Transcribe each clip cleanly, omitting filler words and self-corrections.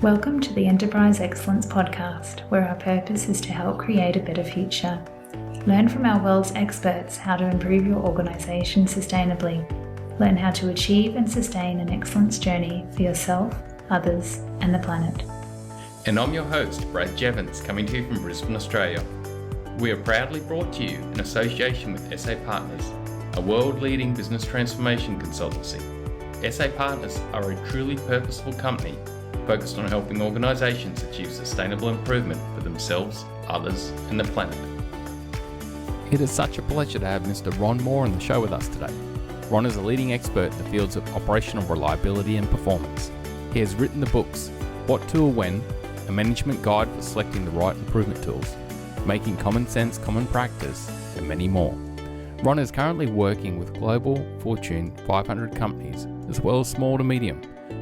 Welcome to the Enterprise Excellence Podcast, where our purpose is to help create a better future. Learn from our world's experts how to improve your organization sustainably. Learn how to achieve and sustain an excellence journey for yourself, others, and the planet. And I'm your host, Brad Jevons, coming to you from Brisbane, Australia. We are proudly brought to you in association with SA Partners, a world-leading business transformation consultancy. SA Partners are a truly purposeful company focused on helping organisations achieve sustainable improvement for themselves, others, and the planet. It is such a pleasure to have Mr. Ron Moore on the show with us today. Ron is a leading expert in the fields of operational reliability and performance. He has written the books What Tool When, a management guide for selecting the right improvement tools, Making Common Sense Common Practice, and many more. Ron is currently working with global Fortune 500 companies, as well as small to medium,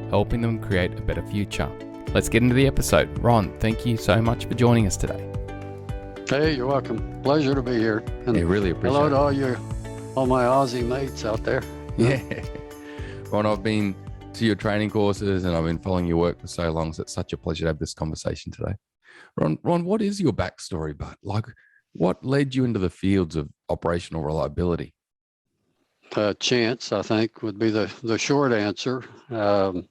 helping them create a better future. Let's get into the episode. Ron, thank you so much for joining us today. Hey, you're welcome. Pleasure to be here. And I really appreciate it. hello to all my Aussie mates out there. Yeah. Ron, I've been to your training courses and I've been following your work for so long, so it's such a pleasure to have this conversation today. Ron, what is your backstory, but what led you into the fields of operational reliability? Chance, I think, would be the short answer. Well,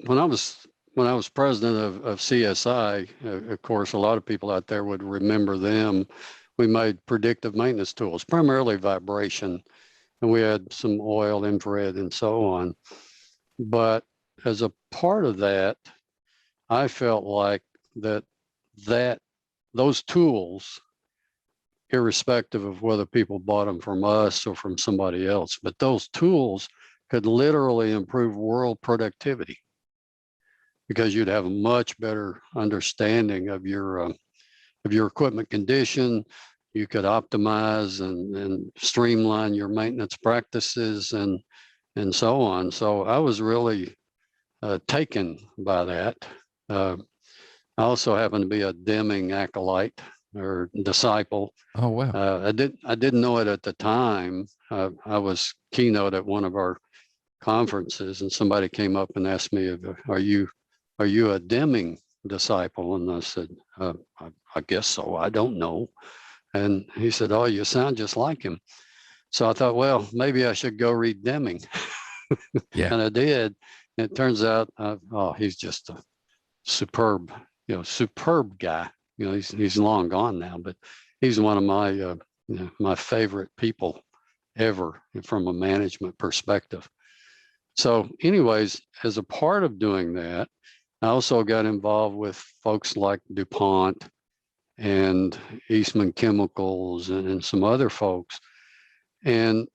when I was president of CSI, of course, a lot of people out there would remember them. We made predictive maintenance tools, primarily vibration, and we had some oil, infrared, and so on. But as a part of that, I felt like that those tools, irrespective of whether people bought them from us or from somebody else, but those tools could literally improve world productivity because you'd have a much better understanding of your equipment condition. You could optimize and streamline your maintenance practices and so on. So I was really taken by that. I also happen to be a Deming acolyte or disciple. Oh, wow. I didn't know it at the time. I was keynote at one of our conferences, and somebody came up and asked me, "Are you a Deming disciple?" And I said, "I guess so. I don't know." And he said, "Oh, you sound just like him." So I thought, well, maybe I should go read Deming. Yeah. And I did. And it turns out, he's just a superb guy. He's long gone now, but he's one of my favorite people ever from a management perspective. So anyways, as a part of doing that, I also got involved with folks like DuPont and Eastman Chemicals and some other folks. And,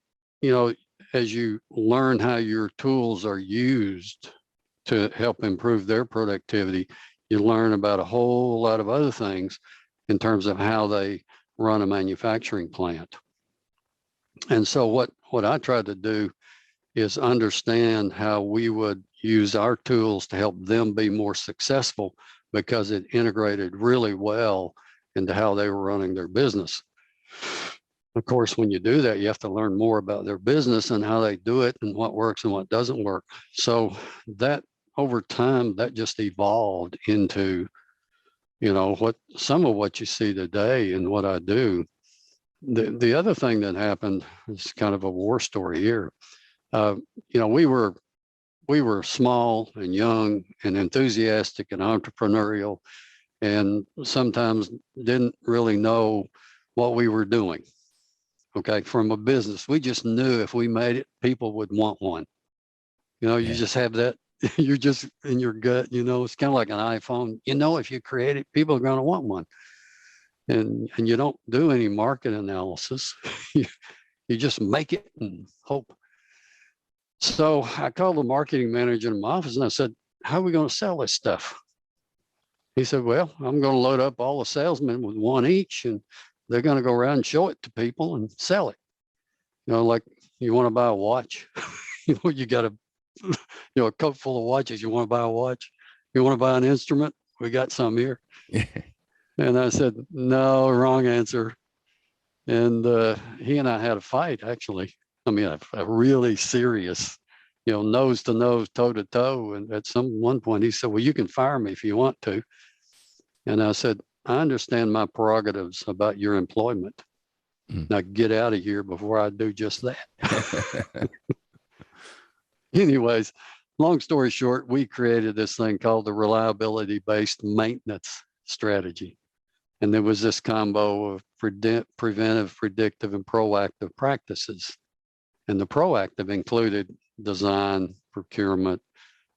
as you learn how your tools are used to help improve their productivity, you learn about a whole lot of other things in terms of how they run a manufacturing plant. And so what I tried to do is understand how we would use our tools to help them be more successful because it integrated really well into how they were running their business. Of course, when you do that, you have to learn more about their business and how they do it and what works and what doesn't work. So that over time, that just evolved into, some of what you see today and what I do. The other thing that happened is kind of a war story here. We were small and young and enthusiastic and entrepreneurial, and sometimes didn't really know what we were doing. Okay, from a business, we just knew if we made it, people would want one. You just have that. You're just in your gut, it's kind of like an iPhone. If you create it, people are going to want one. And you don't do any market analysis. You just make it and hope. So I called the marketing manager in my office and I said, "How are we going to sell this stuff?" He said, "Well, I'm going to load up all the salesmen with one each, and they're going to go around and show it to people and sell it. Like you want to buy a watch, you got a coat full of watches. You want to buy a watch? You want to buy an instrument? We got some here." And I said, "No, wrong answer." And he and I had a fight, actually. I mean, a really serious, nose to nose, toe to toe. And at one point he said, well, you can fire me if you want to. And I said, I understand my prerogatives about your employment. Now get out of here before I do just that. Anyways, long story short, we created this thing called the reliability-based maintenance strategy. And there was this combo of preventive, predictive, and proactive practices. And the proactive included design, procurement,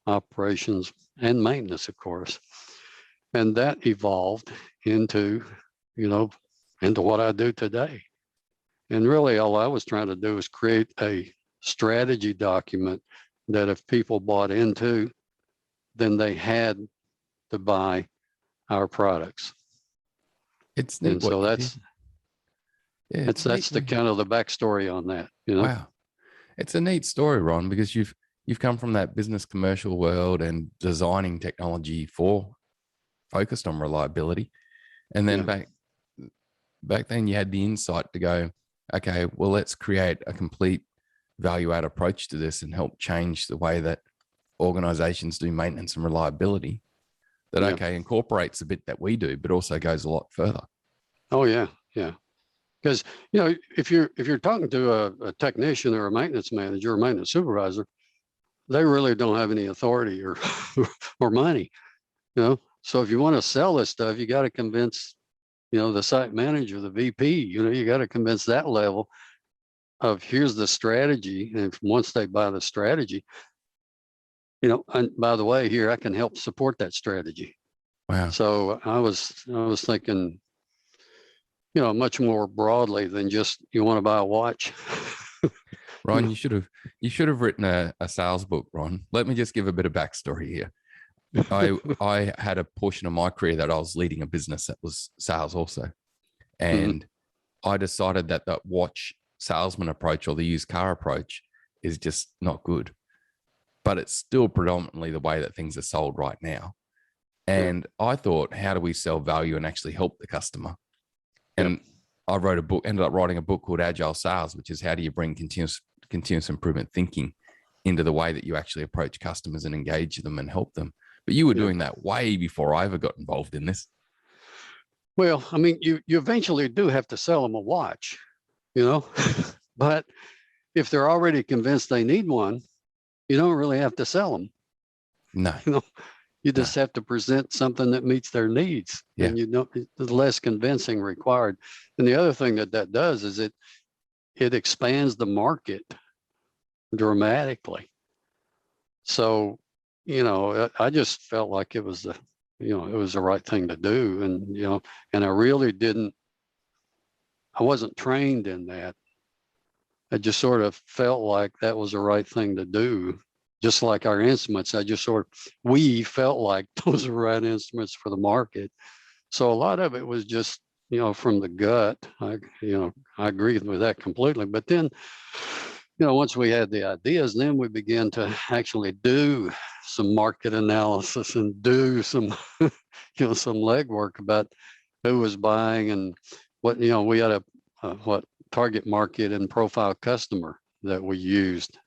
operations, and maintenance, of course. And that evolved into what I do today. And really all I was trying to do was create a strategy document that if people bought into, then they had to buy our products. It's neat. And so that's the kind of the backstory on that. Wow. It's a neat story, Ron, because you've come from that business commercial world and designing technology focused on reliability. And then back then you had the insight to go, okay, well, let's create a complete value add approach to this and help change the way that organizations do maintenance and reliability that, incorporates a bit that we do, but also goes a lot further. Oh, yeah. Yeah. Because, if you're talking to a technician or a maintenance manager or maintenance supervisor, they really don't have any authority or money, So if you want to sell this stuff, you got to convince, the site manager, the VP, you got to convince that level of here's the strategy. And once they buy the strategy, and by the way, here I can help support that strategy. Wow. So I was thinking, much more broadly than just you want to buy a watch. Ron, you should have written a sales book, Ron. Let me just give a bit of backstory here. I had a portion of my career that I was leading a business that was sales also. And I decided that watch salesman approach or the used car approach is just not good, but it's still predominantly the way that things are sold right now. And I thought, how do we sell value and actually help the customer? And I ended up writing a book called Agile Sales, which is how do you bring continuous improvement thinking into the way that you actually approach customers and engage them and help them. But you were doing that way before I ever got involved in this. Well, I mean, you eventually do have to sell them a watch, but if they're already convinced they need one, you don't really have to sell them. No. You just have to present something that meets their needs. Yeah. And the less convincing required. And the other thing that does is it expands the market dramatically. So, I just felt like it was the right thing to do. And, and I wasn't trained in that. I just sort of felt like that was the right thing to do. Just like our instruments, we felt like those were the right instruments for the market. So a lot of it was just, from the gut. I agree with that completely. But then, once we had the ideas, then we began to actually do some market analysis and do some, some legwork about who was buying and what, we had a target market and profile customer that we used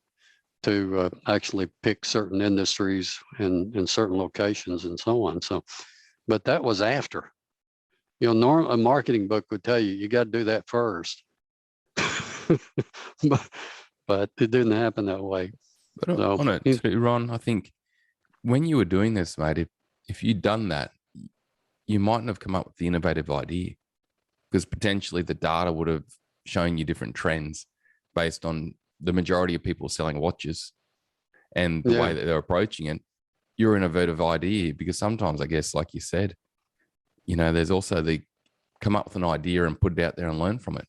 to actually pick certain industries and certain locations and so on. So, but that was after, a marketing book would tell you got to do that first, but it didn't happen that way. But on it too, Ron, I think when you were doing this, mate, if you'd done that, you mightn't have come up with the innovative idea, because potentially the data would have shown you different trends based on the majority of people selling watches and the way that they're approaching it. Your innovative idea, because sometimes, I guess, like you said, there's also the come up with an idea and put it out there and learn from it.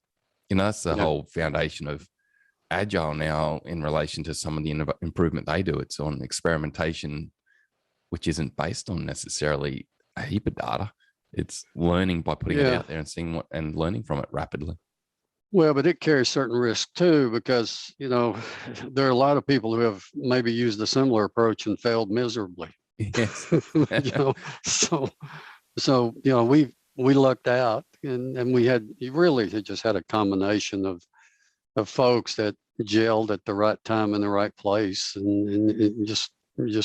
That's the whole foundation of Agile now in relation to some of the improvement they do. It's on experimentation, which isn't based on necessarily a heap of data. It's learning by putting it out there and seeing and learning from it rapidly. Well, but it carries certain risk too, because, there are a lot of people who have maybe used a similar approach and failed miserably. Yes. So, we lucked out and we had just had a combination of folks that, gelled at the right time in the right place, and it just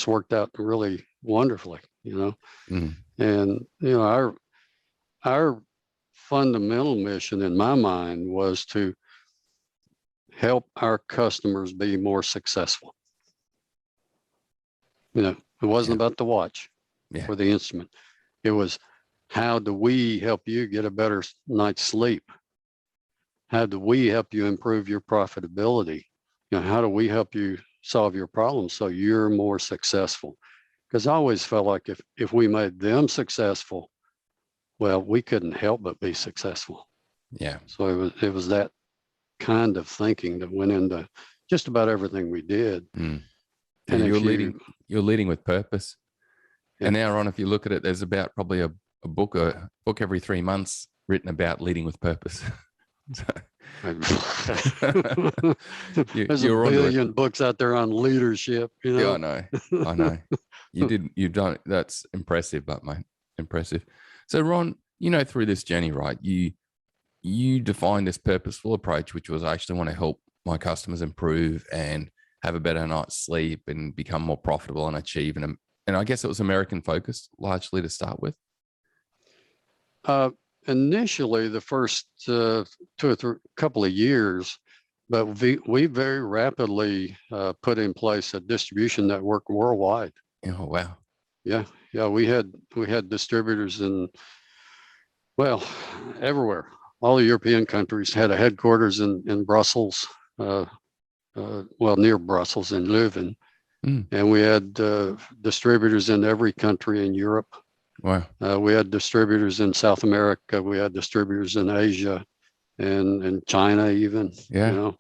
worked out really wonderfully, Mm. And our fundamental mission in my mind was to help our customers be more successful. It wasn't about the watch or the instrument. It was, how do we help you get a better night's sleep? How do we help you improve your profitability? How do we help you solve your problems so you're more successful? Because I always felt like if we made them successful, well, we couldn't help but be successful. Yeah. So it was that kind of thinking that went into just about everything we did. Mm. And you're leading with purpose. Yeah. And now, Ron, if you look at it, there's about probably a book every 3 months written about leading with purpose. There's a billion books out there on leadership. Yeah, I know. You've done. That's impressive, mate, impressive. So, Ron, through this journey, right? You defined this purposeful approach, which was, I actually want to help my customers improve and have a better night's sleep and become more profitable and achieve. And I guess it was American focused largely to start with. Initially, the first 2 or 3 couple of years, but we very rapidly put in place a distribution network worldwide. Oh, wow. Yeah. We had distributors everywhere. All the European countries had a headquarters in Brussels, near Brussels in Leuven. Mm. And we had distributors in every country in Europe. Wow. We had distributors in South America. We had distributors in Asia and China even. Yeah.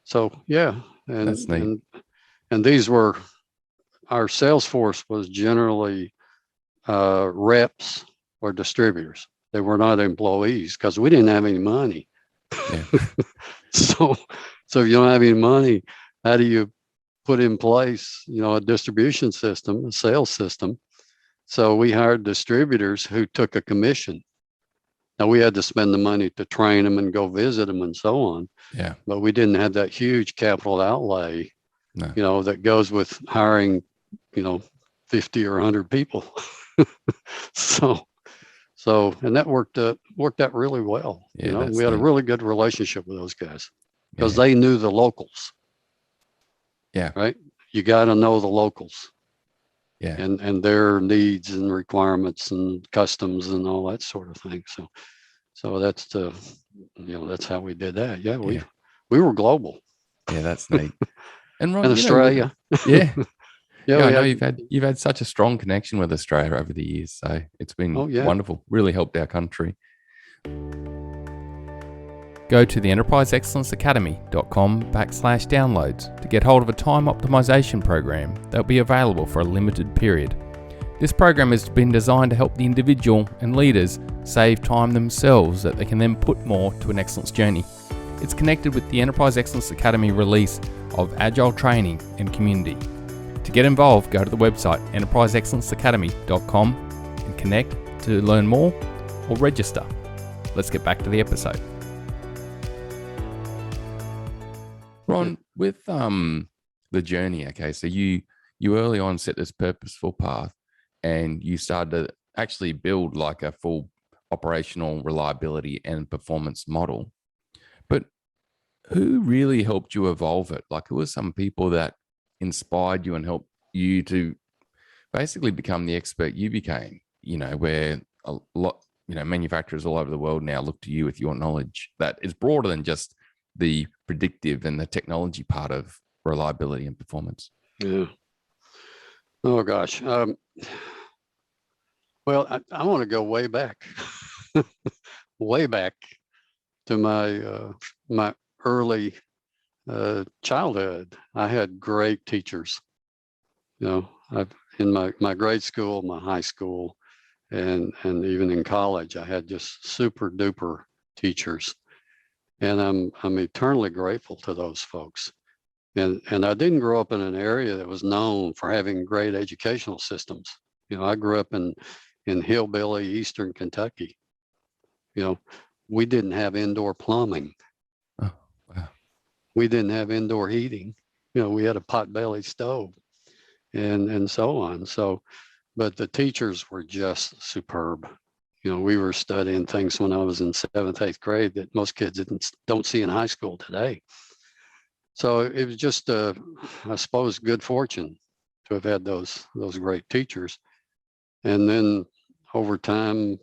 So yeah. And that's neat. And these were, our sales force was generally reps or distributors. They were not employees because we didn't have any money. Yeah. So if you don't have any money, how do you put in place, a distribution system, a sales system? So we hired distributors who took a commission. Now we had to spend the money to train them and go visit them and so on. Yeah. But we didn't have that huge capital outlay, no. That goes with hiring, 50 or 100 people. So, and that worked out really well. Yeah, we had a really good relationship with those guys because they knew the locals. Yeah. Right. You got to know the locals. Yeah. And their needs and requirements and customs and all that sort of thing. So that's that's how we did that. Yeah. We were global. Yeah, that's neat. And Ron, and Australia. Yeah. Yeah, I know you've had such a strong connection with Australia over the years, so it's been wonderful. Really helped our country. Go to the enterpriseexcellenceacademy.com/downloads to get hold of a time optimization program that will be available for a limited period. This program has been designed to help the individual and leaders save time themselves that they can then put more to an excellence journey. It's connected with the Enterprise Excellence Academy release of Agile Training and Community. To get involved, go to the website enterpriseexcellenceacademy.com and connect to learn more or register. Let's get back to the episode. Ron, with the journey, okay, so you early on set this purposeful path and you started to actually build like a full operational reliability and performance model. But who really helped you evolve it? Like, who were some people that inspired you and helped you to basically become the expert you became, where a lot, manufacturers all over the world now look to you with your knowledge that is broader than just the predictive and the technology part of reliability and performance? Yeah. Oh gosh. Well, I want to go way back, way back to my early childhood. I had great teachers. In my grade school, my high school, and even in college, I had just super duper teachers. And I'm eternally grateful to those folks. And I didn't grow up in an area that was known for having great educational systems. I grew up in hillbilly Eastern Kentucky. We didn't have indoor plumbing. Oh, wow. we didn't have indoor heating. We had a potbelly stove and so on. So, but the teachers were just superb. We were studying things when I was in 7th, 8th grade that most kids don't see in high school today. So it was just, I suppose, good fortune to have had those great teachers. And then over time,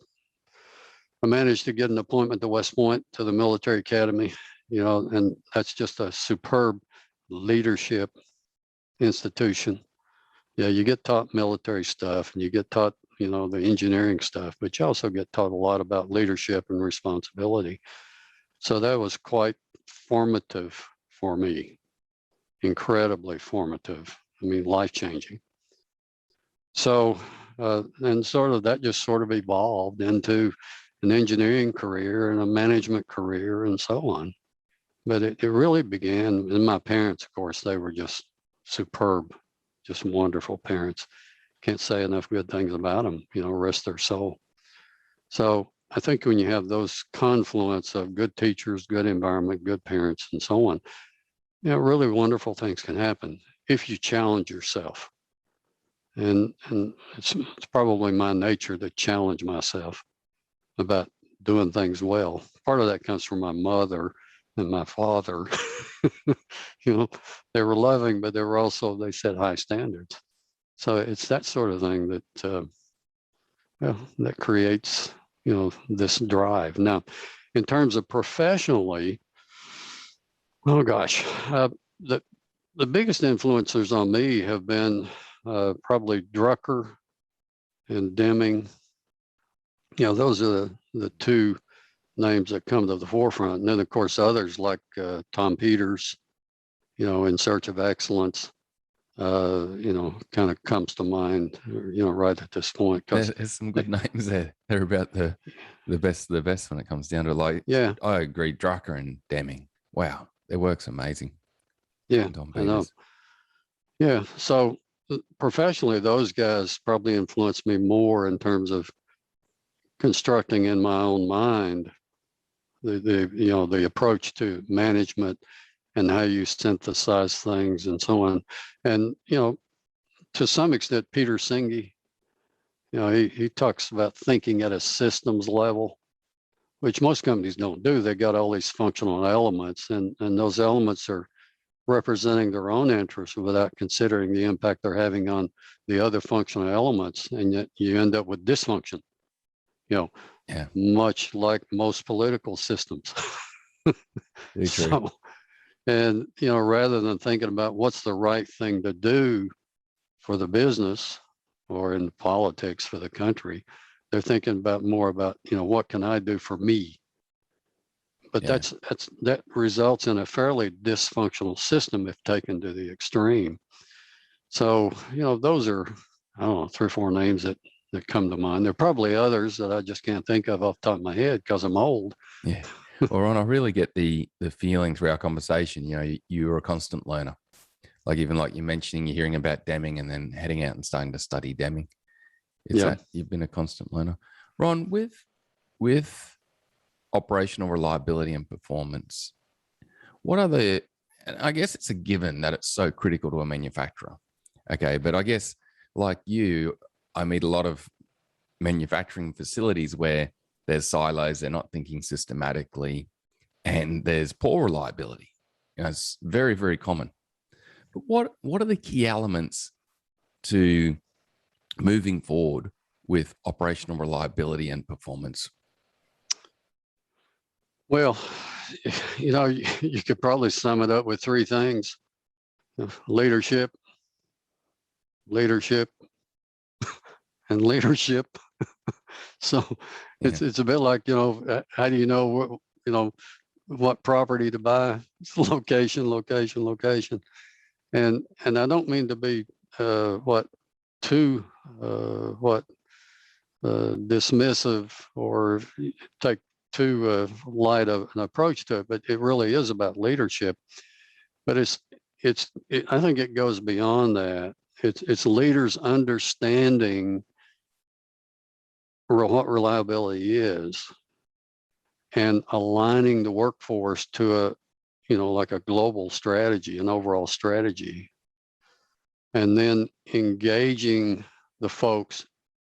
I managed to get an appointment to West Point, to the military academy, and that's just a superb leadership institution. Yeah, you get taught military stuff and you get taught, the engineering stuff, but you also get taught a lot about leadership and responsibility. So that was quite formative for me, incredibly formative. I mean, life-changing. So, and that just sort of evolved into an engineering career and a management career and so on. But it really began, and my parents, of course, they were just superb, just wonderful parents. Can't say enough good things about them, rest their soul. So I think when you have those confluence of good teachers, good environment, good parents, and so on, really wonderful things can happen if you challenge yourself. And it's probably my nature to challenge myself about doing things well. Part of that comes from my mother and my father. They were loving, but they set high standards. So it's that sort of thing that that creates this drive. Now, in terms of professionally, oh gosh, the biggest influencers on me have been probably Drucker and Deming. Those are the two names that come to the forefront. And then, of course, others like Tom Peters, In Search of Excellence, kind of comes to mind, right at this point. There's some good names there. They're about the best of the best when it comes down to Yeah, I agree. Drucker and Deming. Wow, their work's amazing. Yeah, I know. Yeah, so professionally, those guys probably influenced me more in terms of constructing in my own mind the approach to management and how you synthesize things and so on. And to some extent, Peter Senge, he talks about thinking at a systems level, which most companies don't do. They got all these functional elements, and those elements are representing their own interests without considering the impact they're having on the other functional elements, and yet you end up with dysfunction. Much like most political systems. Very true. So, and rather than thinking about what's the right thing to do for the business or in politics for the country, they're thinking more about what can I do for me. But that results in a fairly dysfunctional system if taken to the extreme. So those are, I don't know, 3 or 4 names that come to mind. There are probably others that I just can't think of off the top of my head because I'm old. Yeah. Well, Ron, I really get the feeling through our conversation. You're a constant learner. Even like you're mentioning, you're hearing about Deming and then heading out and starting to study Deming. It's that you've been a constant learner. Ron, with operational reliability and performance, what are and I guess it's a given that it's so critical to a manufacturer. Okay. But I guess like you, I meet a lot of manufacturing facilities where there's silos, they're not thinking systematically, and there's poor reliability. It's very, very common. But what are the key elements to moving forward with operational reliability and performance? Well, you could probably sum it up with 3 things: leadership, and leadership. So it's a bit like, how do you know what property to buy? It's location. And I don't mean to be dismissive or take too light of an approach to it, but it really is about leadership. But I think it goes beyond that. It's leaders understanding what reliability is and aligning the workforce to like a global strategy, an overall strategy, and then engaging the folks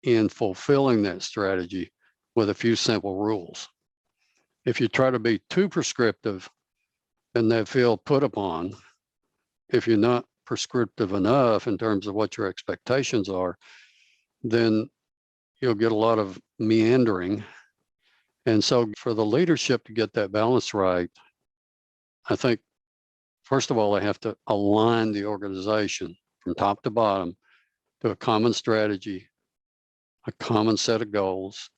in fulfilling that strategy with a few simple rules. If you try to be too prescriptive, then they feel put upon. If you're not prescriptive enough in terms of what your expectations are, then you'll get a lot of meandering. And so for the leadership to get that balance right, I think, first of all, they have to align the organization from top to bottom to a common strategy, a common set of goals,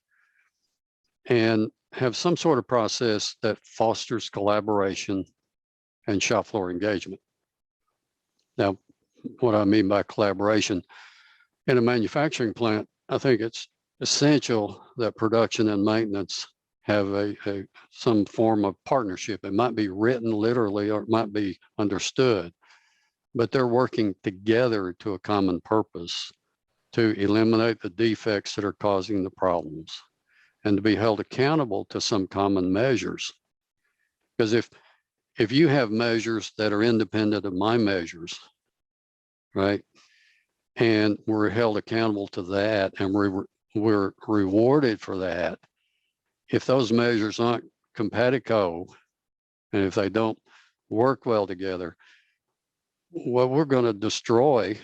and have some sort of process that fosters collaboration and shop floor engagement. Now, what I mean by collaboration, in a manufacturing plant, I think it's essential that production and maintenance have some form of partnership. It might be written literally, or it might be understood, but they're working together to a common purpose to eliminate the defects that are causing the problems and to be held accountable to some common measures. Because if you have measures that are independent of my measures, right, and we're held accountable to that, and we're rewarded for that, if those measures aren't compatible, and if they don't work well together, well, we're going to destroy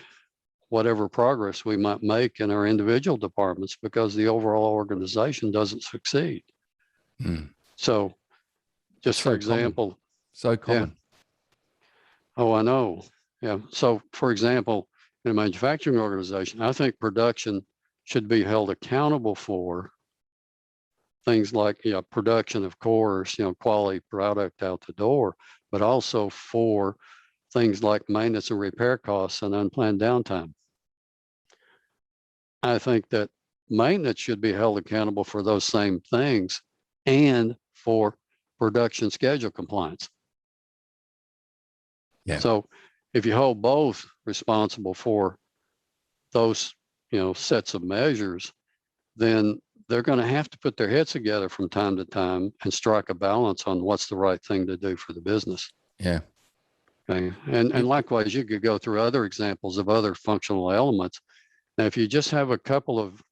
whatever progress we might make in our individual departments because the overall organization doesn't succeed. So just for example, so common. Yeah. Oh, I know. Yeah. So for example, in a manufacturing organization, I think production should be held accountable for things like production, of course, quality product out the door, but also for things like maintenance and repair costs and unplanned downtime. I think that maintenance should be held accountable for those same things and for production schedule compliance. Yeah. So if you hold both responsible for those, sets of measures, then they're going to have to put their heads together from time to time and strike a balance on what's the right thing to do for the business. Yeah. Okay. And likewise, you could go through other examples of other functional elements. Now, if you just have a couple of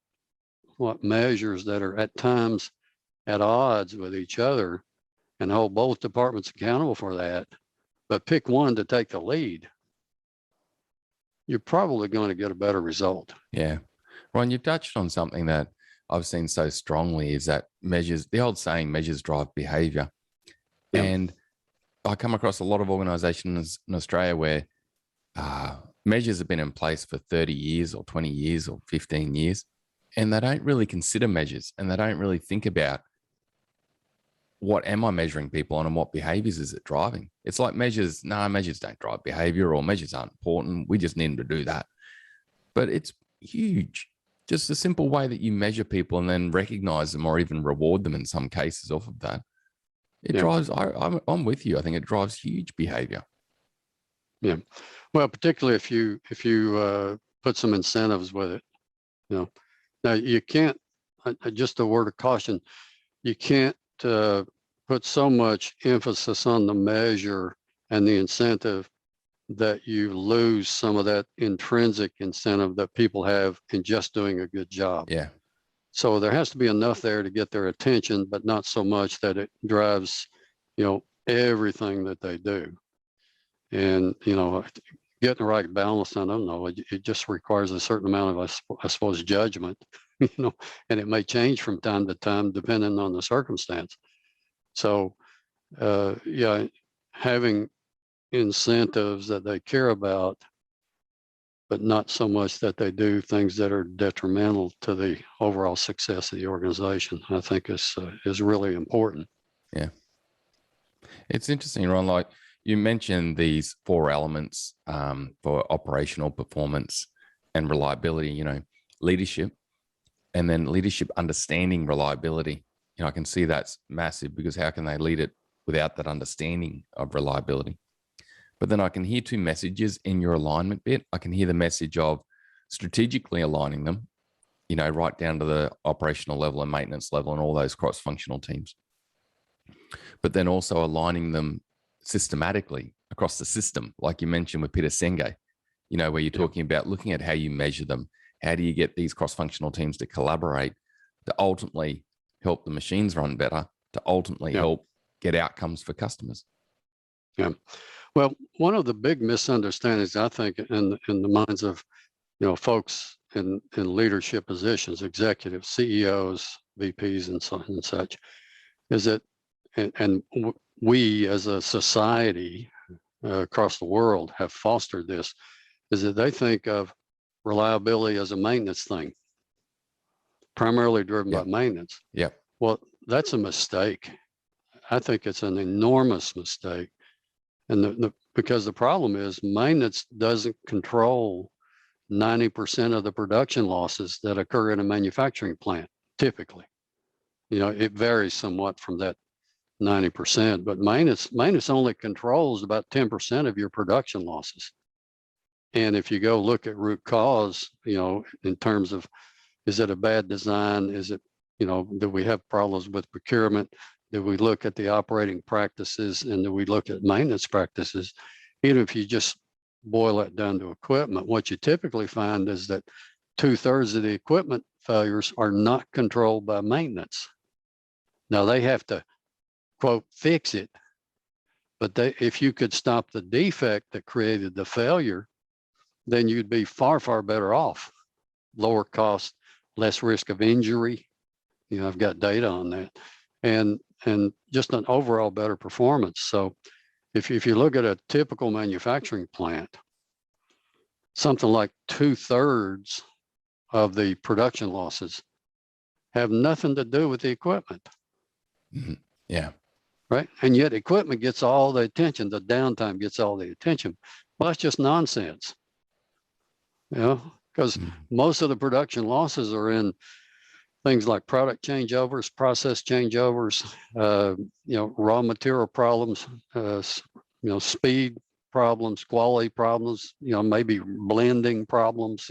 measures that are at times at odds with each other and hold both departments accountable for that, but pick one to take the lead, you're probably going to get a better result. Yeah. Ron, you've touched on something that I've seen so strongly is that measures, the old saying, measures drive behavior. Yeah. And I come across a lot of organizations in Australia where measures have been in place for 30 years or 20 years or 15 years, and they don't really consider measures, and they don't really think about what am I measuring people on and what behaviors is it driving? It's like measures don't drive behavior, or measures aren't important. We just need them to do that. But it's huge. Just a simple way that you measure people and then recognize them or even reward them in some cases off of that. It drives, I'm with you. I think it drives huge behavior. Yeah. Well, particularly if you put some incentives with it, Now you can't, just a word of caution, you can't put so much emphasis on the measure and the incentive that you lose some of that intrinsic incentive that people have in just doing a good job. Yeah. So there has to be enough there to get their attention, but not so much that it drives, everything that they do. And, getting the right balance, I don't know, it just requires a certain amount of, I suppose, judgment, and it may change from time to time depending on the circumstance. So, having incentives that they care about, but not so much that they do things that are detrimental to the overall success of the organization, I think is really important. Yeah. It's interesting, Ron, like you mentioned these 4 elements for operational performance and reliability, leadership, and then leadership understanding reliability. I can see that's massive, because how can they lead it without that understanding of reliability? But then I can hear 2 messages in your alignment bit. I can hear the message of strategically aligning them, right down to the operational level and maintenance level and all those cross-functional teams. But then also aligning them systematically across the system, like you mentioned with Peter Senge, where you're talking about looking at how you measure them. How do you get these cross-functional teams to collaborate to ultimately help the machines run better, to ultimately help get outcomes for customers? Yeah. Well, one of the big misunderstandings, I think, in the minds of folks in leadership positions, executives, CEOs, VPs, and such, is that, and we as a society across the world have fostered this, is that they think of reliability as a maintenance thing, primarily driven by maintenance. Yeah. Well, that's a mistake. I think it's an enormous mistake. And because the problem is maintenance doesn't control 90% of the production losses that occur in a manufacturing plant, typically. It varies somewhat from that 90%, but maintenance only controls about 10% of your production losses. And if you go look at root cause, in terms of, is it a bad design? Is it, do we have problems with procurement? Do we look at the operating practices, and do we look at maintenance practices? Even if you just boil it down to equipment, what you typically find is that 2/3 of the equipment failures are not controlled by maintenance. Now they have to, quote, fix it, but if you could stop the defect that created the failure, then you'd be far, far better off. Lower cost, less risk of injury. I've got data on that. And just an overall better performance. So if you look at a typical manufacturing plant, something like 2/3 of the production losses have nothing to do with the equipment. Mm-hmm. Yeah. Right. And yet equipment gets all the attention. The downtime gets all the attention. Well, that's just nonsense. Because most of the production losses are in things like product changeovers, process changeovers, raw material problems, speed problems, quality problems, maybe blending problems.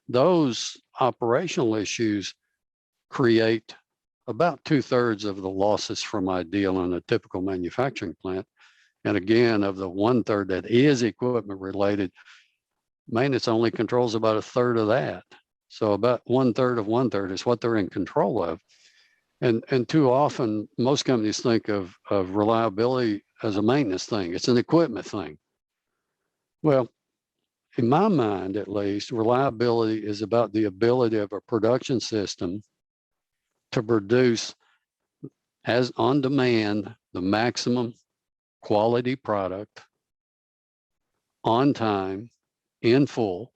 Those operational issues create about 2/3 of the losses from ideal in a typical manufacturing plant. And again, of the 1/3 that is equipment related, maintenance only controls about 1/3 of that. So about 1/3 of 1/3 is what they're in control of. And too often, most companies think of reliability as a maintenance thing. It's an equipment thing. Well, in my mind, at least, reliability is about the ability of a production system to produce, as on demand, the maximum quality product on time, in full,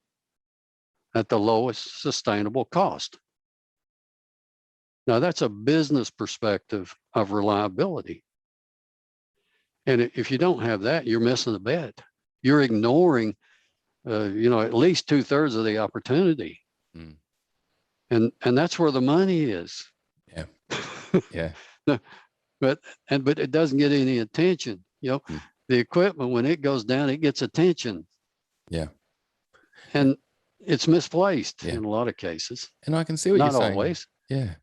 at the lowest sustainable cost. Now, that's a business perspective of reliability. And if you don't have that, you're missing the bet. You're ignoring, at least 2/3 of the opportunity. Mm. And that's where the money is. Yeah. Yeah. But it doesn't get any attention. The equipment, when it goes down, it gets attention. Yeah. And it's misplaced in a lot of cases. And I can see what you're saying. Not always. Yeah.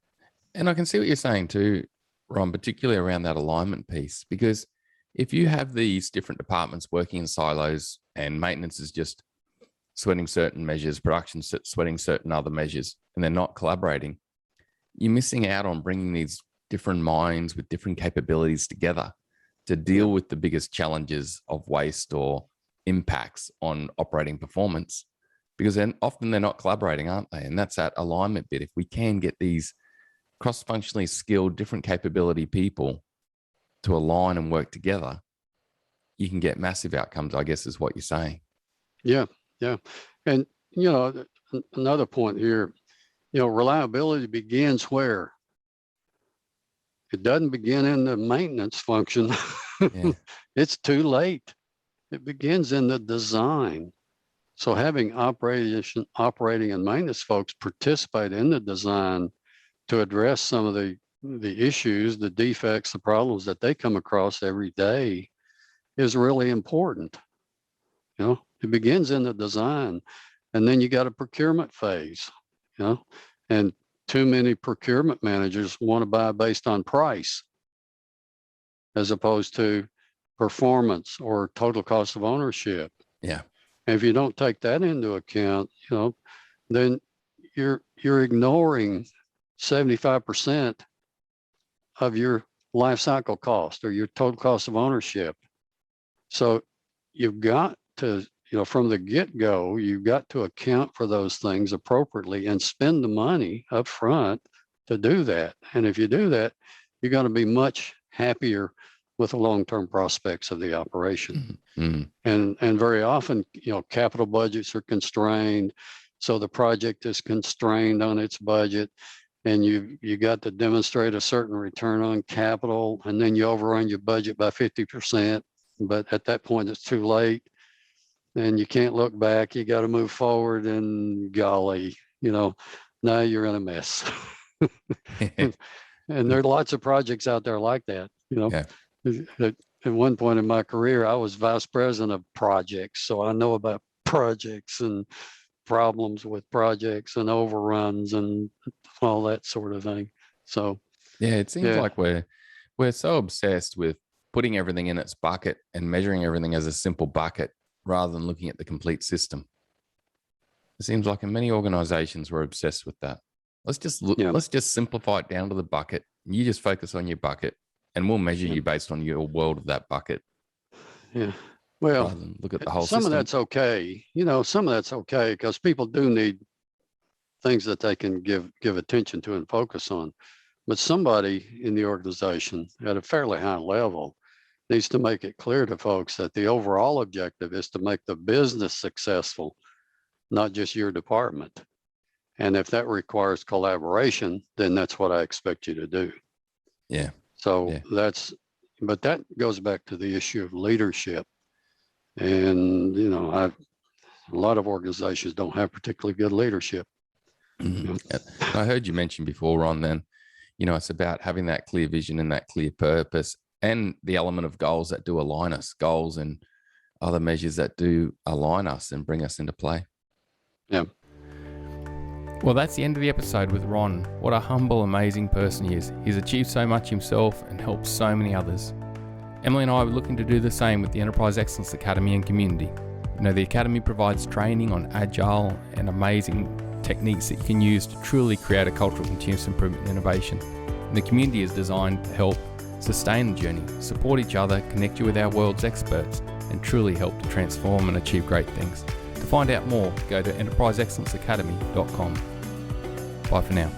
And I can see what you're saying too, Ron, particularly around that alignment piece, because if you have these different departments working in silos and maintenance is just sweating certain measures, production sweating certain other measures, and they're not collaborating, you're missing out on bringing these different minds with different capabilities together to deal with the biggest challenges of waste or impacts on operating performance, because then often they're not collaborating, aren't they? And that's that alignment bit. If we can get these cross-functionally skilled, different capability people to align and work together, you can get massive outcomes, I guess, is what you're saying. Yeah. And, another point here, reliability begins where? It doesn't begin in the maintenance function. Yeah. It's too late. It begins in the design. So having operating and maintenance folks participate in the design to address some of the issues, the defects, the problems that they come across every day is really important. It begins in the design, and then you got a procurement phase, and too many procurement managers want to buy based on price as opposed to performance or total cost of ownership. Yeah. And if you don't take that into account, then you're ignoring 75% of your life cycle cost or your total cost of ownership. So you've got to, from the get-go, you've got to account for those things appropriately and spend the money up front to do that. And if you do that, you're going to be much happier with the long-term prospects of the operation. And very often, capital budgets are constrained. So the project is constrained on its budget, and you got to demonstrate a certain return on capital, and then you overrun your budget by 50%. But at that point, it's too late, and you can't look back. You got to move forward, and golly, now you're in a mess. And there are lots of projects out there like that. Yeah. At one point in my career, I was vice president of projects, so I know about projects and problems with projects and overruns and all that sort of thing. So yeah, it seems like we're so obsessed with putting everything in its bucket and measuring everything as a simple bucket rather than looking at the complete system. It seems like in many organizations we're obsessed with that. Let's just simplify it down to the bucket. You just focus on your bucket, and we'll measure you based on your world of that bucket. Yeah. Well, rather than look at the whole some system. of that's okay. Some of that's okay because people do need things that they can give attention to and focus on. But somebody in the organization at a fairly high level needs to make it clear to folks that the overall objective is to make the business successful, not just your department. And if that requires collaboration, then that's what I expect you to do. Yeah. So but that goes back to the issue of leadership. And, a lot of organizations don't have particularly good leadership. I heard you mention before, Ron, then, it's about having that clear vision and that clear purpose and the element of goals that do align us, goals and other measures that do align us and bring us into play. Yeah. Well, that's the end of the episode with Ron. What a humble, amazing person he is. He's achieved so much himself and helped so many others. Emily and I were looking to do the same with the Enterprise Excellence Academy and community. The Academy provides training on agile and amazing techniques that you can use to truly create a culture of continuous improvement and innovation. And the community is designed to help sustain the journey, support each other, connect you with our world's experts, and truly help to transform and achieve great things. To find out more, go to enterpriseexcellenceacademy.com. Bye for now.